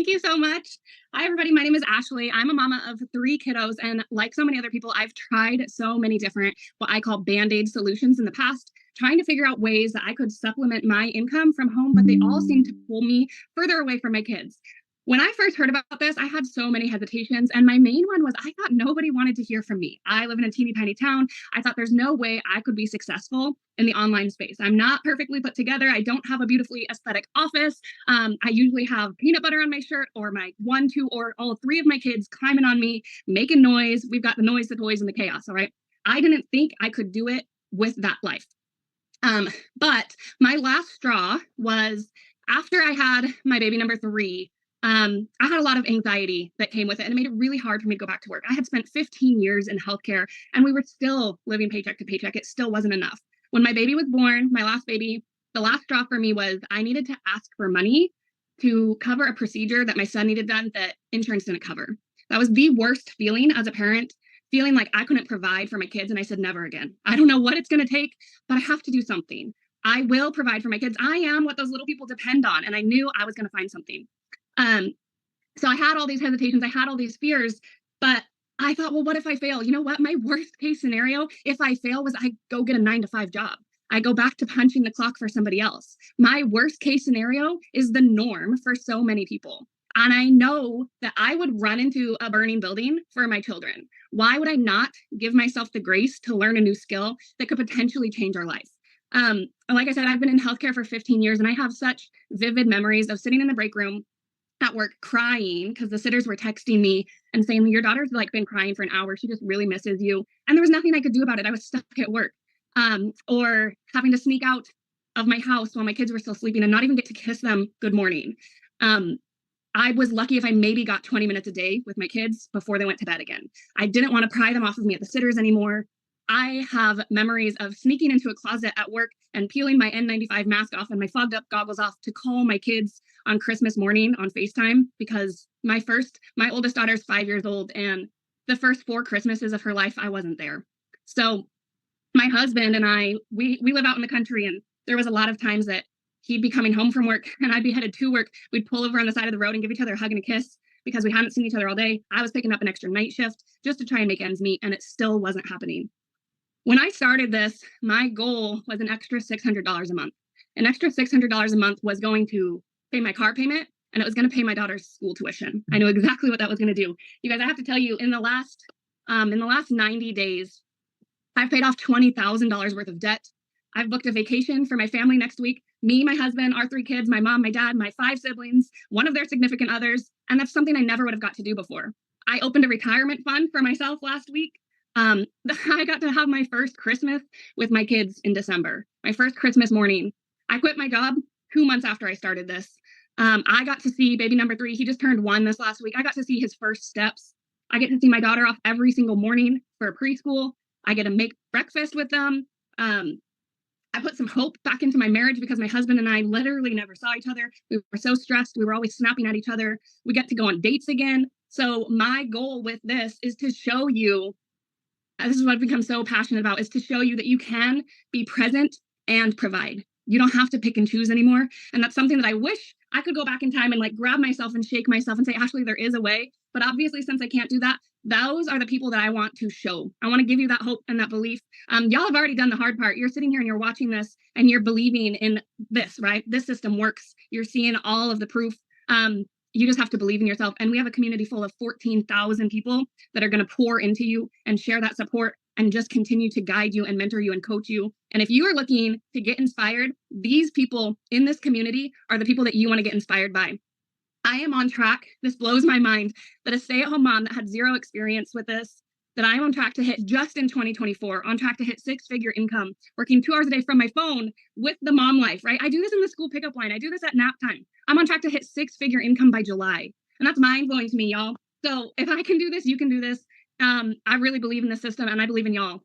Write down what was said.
Thank you so much. Hi, everybody. My name is Ashley. I'm a mama of three kiddos. And like so many other people, I've tried so many different, what I call band-aid solutions in the past, trying to figure out ways that I could supplement my income from home, but they all seem to pull me further away from my kids. When I first heard about this, I had so many hesitations. And my main one was I thought nobody wanted to hear from me. I live in a teeny tiny town. I thought there's no way I could be successful in the online space. I'm not perfectly put together. I don't have a beautifully aesthetic office. I usually have peanut butter on my shirt or my one, two, or all three of my kids climbing on me, making noise. We've got the noise, the toys, and the chaos. All right. I didn't think I could do it with that life. But my last straw was after I had my baby number three. I had a lot of anxiety that came with it, and it made it really hard for me to go back to work. I had spent 15 years in healthcare, and we were still living paycheck to paycheck. It still wasn't enough. When my baby was born, my last baby, the last straw for me was I needed to ask for money to cover a procedure that my son needed done that insurance didn't cover. That was the worst feeling as a parent, feeling like I couldn't provide for my kids. And I said, never again. I don't know what it's going to take, but I have to do something. I will provide for my kids. I am what those little people depend on. And I knew I was going to find something. Um, so I had all these hesitations, I had all these fears, but I thought, well, what if I fail? You know what? My worst case scenario, if I fail, was I go get a 9 to 5 job. I go back to punching the clock for somebody else. My worst case scenario is the norm for so many people. And I know that I would run into a burning building for my children. Why would I not give myself the grace to learn a new skill that could potentially change our life? Like I said, I've been in healthcare for 15 years, and I have such vivid memories of sitting in the break room at work crying because the sitters were texting me and saying, your daughter's like been crying for an hour. She just really misses you. And there was nothing I could do about it. I was stuck at work. Or having to sneak out of my house while my kids were still sleeping and not even get to kiss them good morning. I was lucky if I maybe got 20 minutes a day with my kids before they went to bed again. I didn't want to pry them off of me at the sitters anymore. I have memories of sneaking into a closet at work and peeling my N95 mask off and my fogged up goggles off to call my kids on Christmas morning on FaceTime because my oldest daughter's 5 years old, and the first 4 Christmases of her life, I wasn't there. So my husband and I, we live out in the country, and there was a lot of times that he'd be coming home from work and I'd be headed to work. We'd pull over on the side of the road and give each other a hug and a kiss because we hadn't seen each other all day. I was picking up an extra night shift just to try and make ends meet, and it still wasn't happening. When I started this, my goal was an extra $600 a month. An extra $600 a month was going to pay my car payment, and it was going to pay my daughter's school tuition. I knew exactly what that was going to do. You guys, I have to tell you, in the last 90 days, I've paid off $20,000 worth of debt. I've booked a vacation for my family next week. Me, my husband, our 3 kids, my mom, my dad, my 5 siblings, one of their significant others. And that's something I never would have got to do before. I opened a retirement fund for myself last week. I got to have my first Christmas with my kids in December, my first Christmas morning. I quit my job 2 months after I started this. I got to see baby number 3. He just turned 1 this last week. I got to see his first steps. I get to see my daughter off every single morning for preschool. I get to make breakfast with them. I put some hope back into my marriage because my husband and I literally never saw each other. We were so stressed. We were always snapping at each other. We get to go on dates again. So my goal with this is to show you, this is what I've become so passionate about, is to show you that you can be present and provide. You don't have to pick and choose anymore. And that's something that I wish I could go back in time and like grab myself and shake myself and say, Ashley, there is a way. But obviously, since I can't do that, those are the people that I want to show. I want to give you that hope and that belief. Y'all have already done the hard part. You're sitting here and you're watching this and you're believing in this, right? This system works. You're seeing all of the proof. You just have to believe in yourself. And we have a community full of 14,000 people that are going to pour into you and share that support and just continue to guide you and mentor you and coach you. And if you are looking to get inspired, these people in this community are the people that you want to get inspired by. I am on track. This blows my mind that a stay-at-home mom that had zero experience with this, that I'm on track to hit just in 2024, on track to hit 6-figure income, working 2 hours a day from my phone with the mom life, right? I do this in the school pickup line. I do this at nap time. I'm on track to hit 6-figure income by July. And that's mind-blowing to me, y'all. So if I can do this, you can do this. I really believe in the system, and I believe in y'all.